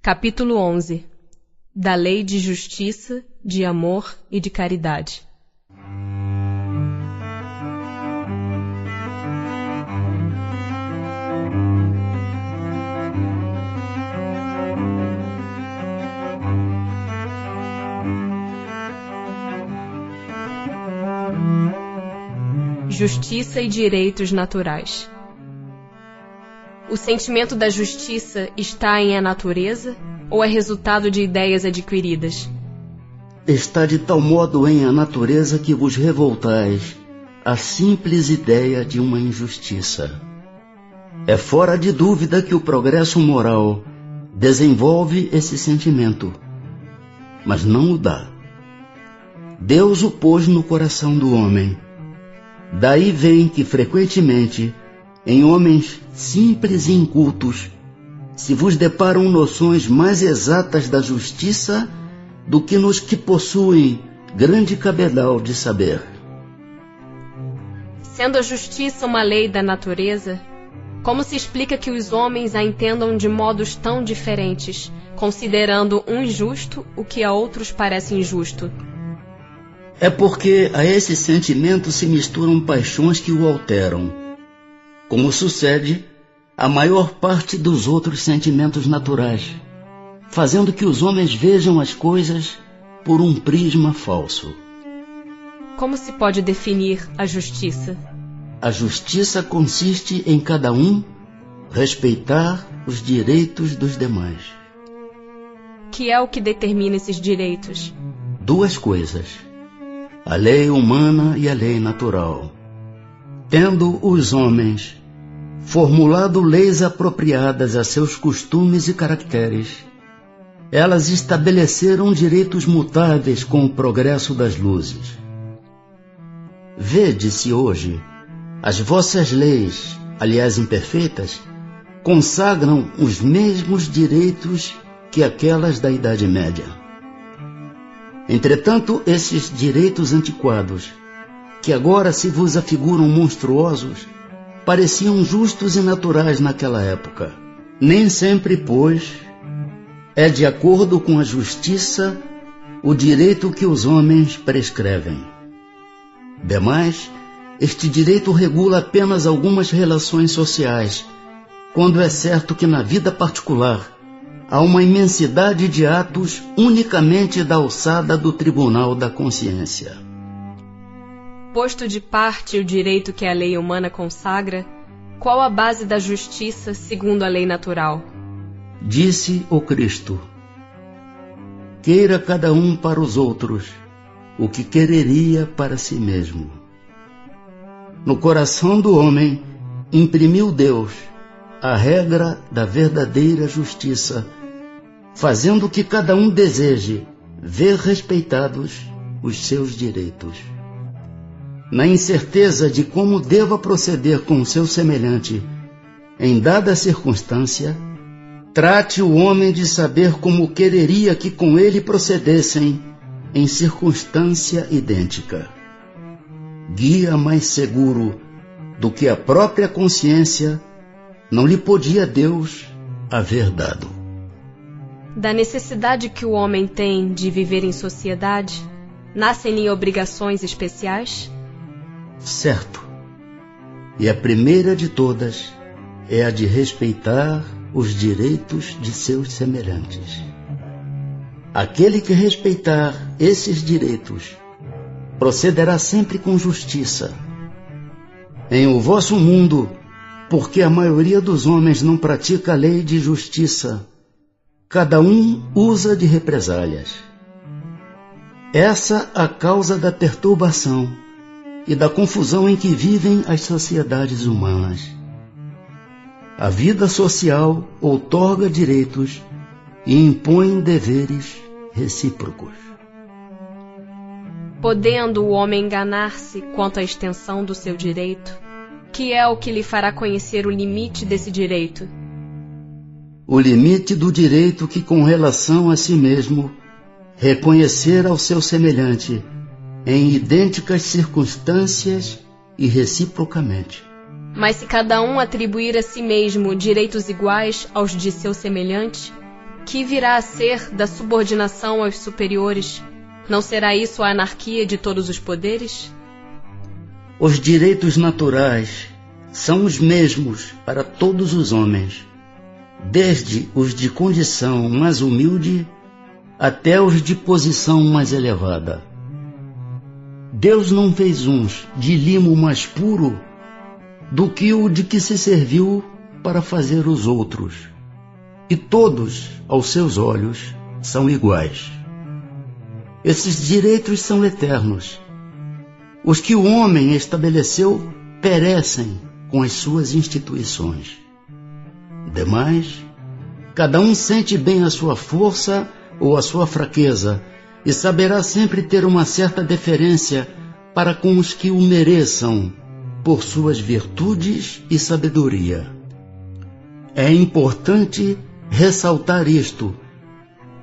Capítulo 11. Da lei de justiça, de amor e de caridade. Justiça e direitos naturais. O sentimento da justiça está em a natureza ou é resultado de ideias adquiridas? Está de tal modo em a natureza que vos revoltais à simples ideia de uma injustiça. É fora de dúvida que o progresso moral desenvolve esse sentimento, mas não o dá. Deus o pôs no coração do homem. Daí vem que frequentemente, em homens simples e incultos, se vos deparam noções mais exatas da justiça do que nos que possuem grande cabedal de saber. Sendo a justiça uma lei da natureza, como se explica que os homens a entendam de modos tão diferentes, considerando um justo o que a outros parece injusto? É porque a esse sentimento se misturam paixões que o alteram, como sucede a maior parte dos outros sentimentos naturais, fazendo que os homens vejam as coisas por um prisma falso. Como se pode definir a justiça? A justiça consiste em cada um respeitar os direitos dos demais. Que é o que determina esses direitos? Duas coisas: a lei humana e a lei natural. Tendo os homens formulado leis apropriadas a seus costumes e caracteres, elas estabeleceram direitos mutáveis com o progresso das luzes. Vede-se hoje, as vossas leis, aliás imperfeitas, consagram os mesmos direitos que aquelas da Idade Média. Entretanto, esses direitos antiquados, que agora se vos afiguram monstruosos, pareciam justos e naturais naquela época. Nem sempre, pois, é de acordo com a justiça o direito que os homens prescrevem. Demais, este direito regula apenas algumas relações sociais, quando é certo que na vida particular há uma imensidade de atos unicamente da alçada do tribunal da consciência. Posto de parte o direito que a lei humana consagra, qual a base da justiça segundo a lei natural? Disse o Cristo: queira cada um para os outros o que quereria para si mesmo. No coração do homem imprimiu Deus a regra da verdadeira justiça, fazendo que cada um deseje ver respeitados os seus direitos. Na incerteza de como deva proceder com o seu semelhante, em dada circunstância, trate o homem de saber como quereria que com ele procedessem em circunstância idêntica. Guia mais seguro do que a própria consciência não lhe podia Deus haver dado. Da necessidade que o homem tem de viver em sociedade, nascem-lhe obrigações especiais? Certo. E a primeira de todas é a de respeitar os direitos de seus semelhantes. Aquele que respeitar esses direitos procederá sempre com justiça. Em o vosso mundo, porque a maioria dos homens não pratica a lei de justiça, cada um usa de represálias. Essa a causa da perturbação e da confusão em que vivem as sociedades humanas. A vida social outorga direitos e impõe deveres recíprocos. Podendo o homem enganar-se quanto à extensão do seu direito, que é o que lhe fará conhecer o limite desse direito? O limite do direito que, com relação a si mesmo, reconhecer ao seu semelhante em idênticas circunstâncias e reciprocamente. Mas se cada um atribuir a si mesmo direitos iguais aos de seu semelhante, que virá a ser da subordinação aos superiores? Não será isso a anarquia de todos os poderes? Os direitos naturais são os mesmos para todos os homens, desde os de condição mais humilde até os de posição mais elevada. Deus não fez uns de limo mais puro do que o de que se serviu para fazer os outros, e todos, aos seus olhos, são iguais. Esses direitos são eternos. Os que o homem estabeleceu perecem com as suas instituições. Demais, cada um sente bem a sua força ou a sua fraqueza e saberá sempre ter uma certa deferência para com os que o mereçam por suas virtudes e sabedoria. É importante ressaltar isto,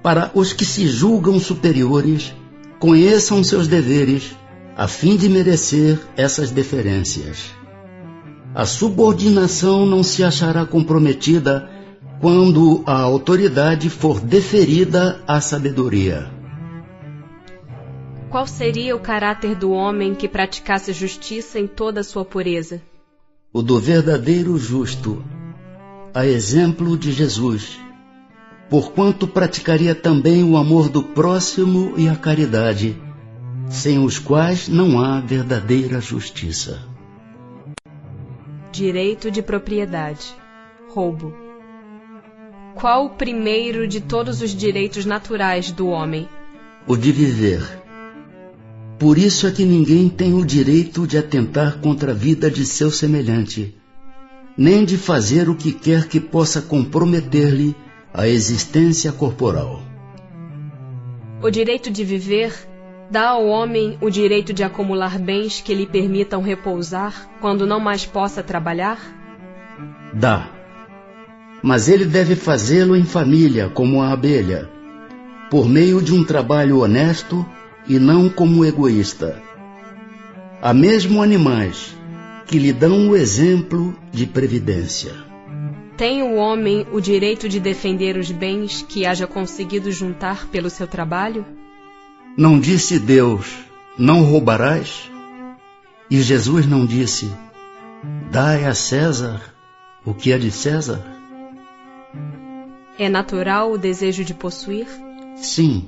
para os que se julgam superiores, conheçam seus deveres, a fim de merecer essas deferências. A subordinação não se achará comprometida quando a autoridade for deferida à sabedoria. Qual seria o caráter do homem que praticasse justiça em toda a sua pureza? O do verdadeiro justo, a exemplo de Jesus, porquanto praticaria também o amor do próximo e a caridade, sem os quais não há verdadeira justiça. Direito de propriedade. Roubo. Qual o primeiro de todos os direitos naturais do homem? O de viver. Por isso é que ninguém tem o direito de atentar contra a vida de seu semelhante, nem de fazer o que quer que possa comprometer-lhe a existência corporal. O direito de viver dá ao homem o direito de acumular bens que lhe permitam repousar quando não mais possa trabalhar? Dá. Mas ele deve fazê-lo em família, como a abelha, por meio de um trabalho honesto e não como egoísta. Há mesmo animais que lhe dão o exemplo de previdência. Tem o homem o direito de defender os bens que haja conseguido juntar pelo seu trabalho? Não disse Deus, não roubarás? E Jesus não disse, dai a César o que é de César? É natural o desejo de possuir? Sim,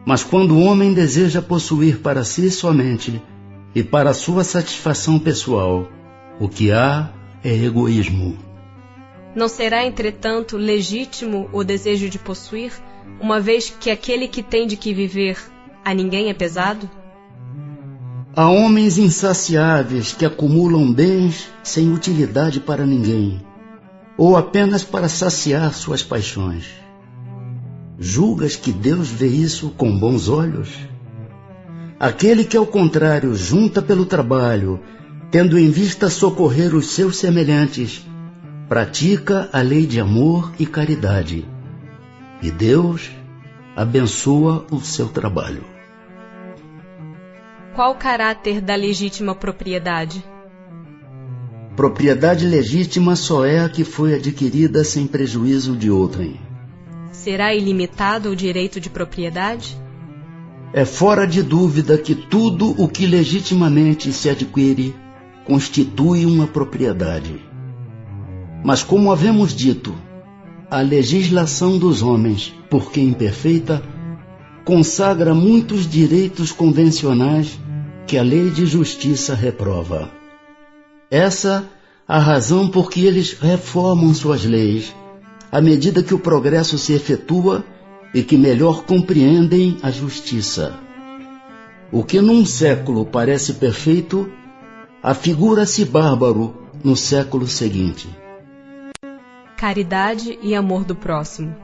mas quando o homem deseja possuir para si somente e para sua satisfação pessoal, o que há é egoísmo. Não será, entretanto, legítimo o desejo de possuir, uma vez que aquele que tem de que viver a ninguém é pesado? Há homens insaciáveis que acumulam bens sem utilidade para ninguém, ou apenas para saciar suas paixões. Julgas que Deus vê isso com bons olhos? Aquele que, ao contrário, junta pelo trabalho, tendo em vista socorrer os seus semelhantes, pratica a lei de amor e caridade, e Deus abençoa o seu trabalho. Qual o caráter da legítima propriedade? Propriedade legítima só é a que foi adquirida sem prejuízo de outrem. Será ilimitado o direito de propriedade? É fora de dúvida que tudo o que legitimamente se adquire constitui uma propriedade. Mas como havemos dito, a legislação dos homens, porque imperfeita, consagra muitos direitos convencionais que a lei de justiça reprova. Essa a razão por que eles reformam suas leis, à medida que o progresso se efetua e que melhor compreendem a justiça. O que num século parece perfeito, afigura-se bárbaro no século seguinte. Caridade e amor do próximo.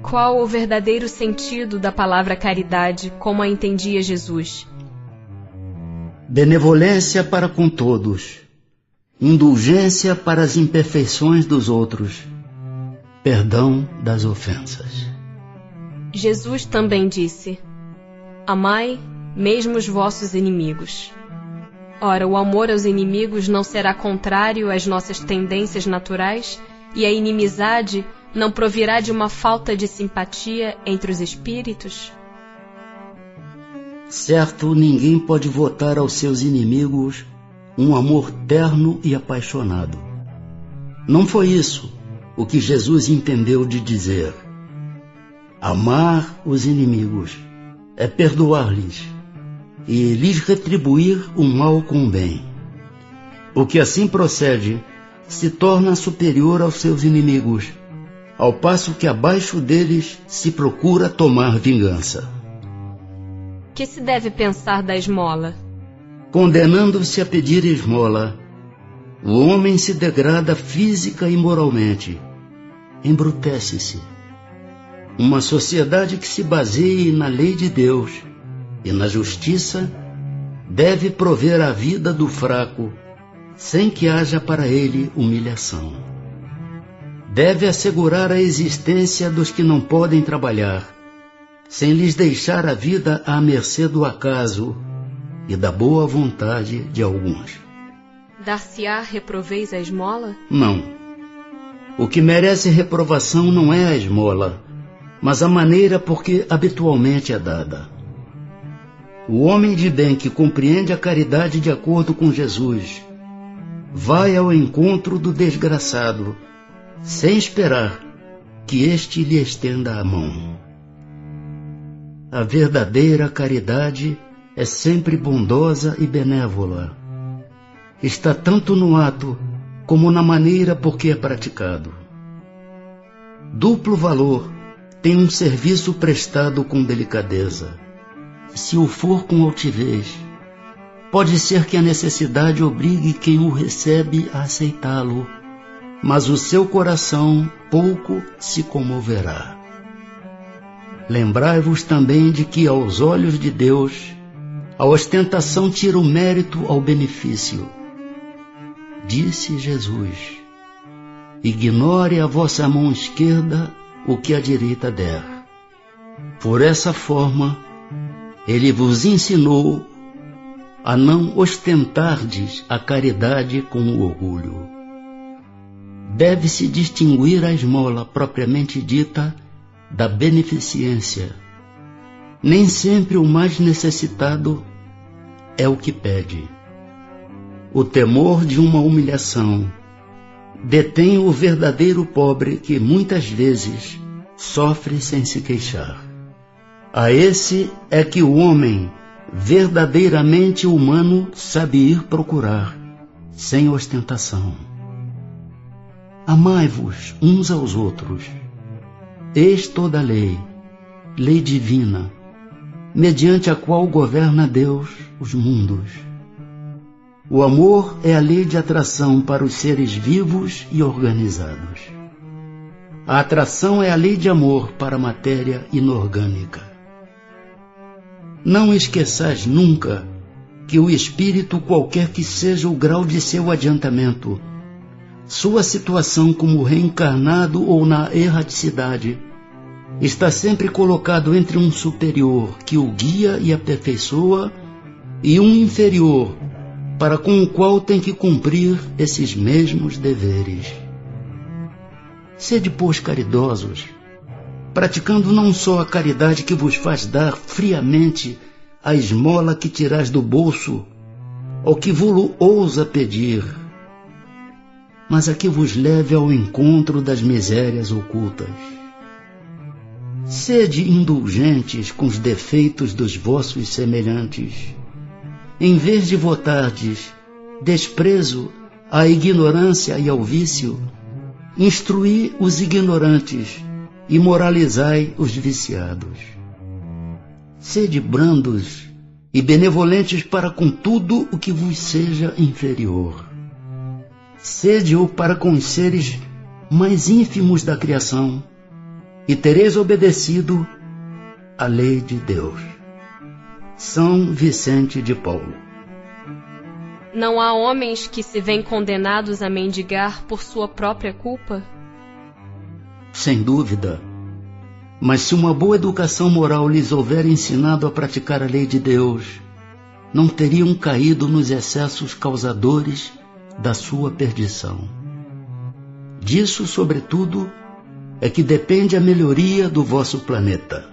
Qual o verdadeiro sentido da palavra caridade, como a entendia Jesus? Benevolência para com todos, indulgência para as imperfeições dos outros, perdão das ofensas. Jesus também disse: amai mesmo os vossos inimigos. Ora, o amor aos inimigos não será contrário às nossas tendências naturais, e a inimizade não provirá de uma falta de simpatia entre os espíritos? Certo, ninguém pode votar aos seus inimigos um amor terno e apaixonado. Não foi isso o que Jesus entendeu de dizer. Amar os inimigos é perdoar-lhes e lhes retribuir o mal com o bem. O que assim procede se torna superior aos seus inimigos, ao passo que abaixo deles se procura tomar vingança. Que se deve pensar da esmola? Condenando-se a pedir esmola, o homem se degrada física e moralmente, embrutece-se. Uma sociedade que se baseie na lei de Deus e na justiça deve prover a vida do fraco sem que haja para ele humilhação. Deve assegurar a existência dos que não podem trabalhar, sem lhes deixar a vida à mercê do acaso e da boa vontade de alguns. Dar-se-á reproveis a esmola? Não. O que merece reprovação não é a esmola, mas a maneira por que habitualmente é dada. O homem de bem que compreende a caridade de acordo com Jesus vai ao encontro do desgraçado, sem esperar que este lhe estenda a mão. A verdadeira caridade é sempre bondosa e benévola. Está tanto no ato como na maneira por que é praticado. Duplo valor tem um serviço prestado com delicadeza. Se o for com altivez, pode ser que a necessidade obrigue quem o recebe a aceitá-lo, mas o seu coração pouco se comoverá. Lembrai-vos também de que, aos olhos de Deus, a ostentação tira o mérito ao benefício. Disse Jesus: ignore a vossa mão esquerda o que a direita der. Por essa forma, ele vos ensinou a não ostentardes a caridade com o orgulho. Deve-se distinguir a esmola propriamente dita da beneficência. Nem sempre o mais necessitado é o que pede. O temor de uma humilhação detém o verdadeiro pobre que muitas vezes sofre sem se queixar. A esse é que o homem verdadeiramente humano sabe ir procurar, sem ostentação. Amai-vos uns aos outros. Eis toda a lei, lei divina, mediante a qual governa Deus os mundos. O amor é a lei de atração para os seres vivos e organizados. A atração é a lei de amor para a matéria inorgânica. Não esqueçais nunca que o espírito, qualquer que seja o grau de seu adiantamento, sua situação como reencarnado ou na erraticidade, está sempre colocado entre um superior que o guia e aperfeiçoa e um inferior para com o qual tem que cumprir esses mesmos deveres. Sede, pois, caridosos, praticando não só a caridade que vos faz dar friamente a esmola que tirais do bolso, ou que vos ousa pedir, mas a que vos leve ao encontro das misérias ocultas. Sede indulgentes com os defeitos dos vossos semelhantes, em vez de votardes desprezo à ignorância e ao vício, instruí os ignorantes e moralizai os viciados. Sede brandos e benevolentes para com tudo o que vos seja inferior. Sede-o para com os seres mais ínfimos da criação, e tereis obedecido à lei de Deus. São Vicente de Paulo. Não há homens que se veem condenados a mendigar por sua própria culpa? Sem dúvida. Mas se uma boa educação moral lhes houver ensinado a praticar a lei de Deus, não teriam caído nos excessos causadores da sua perdição. Disso, sobretudo, é que depende a melhoria do vosso planeta.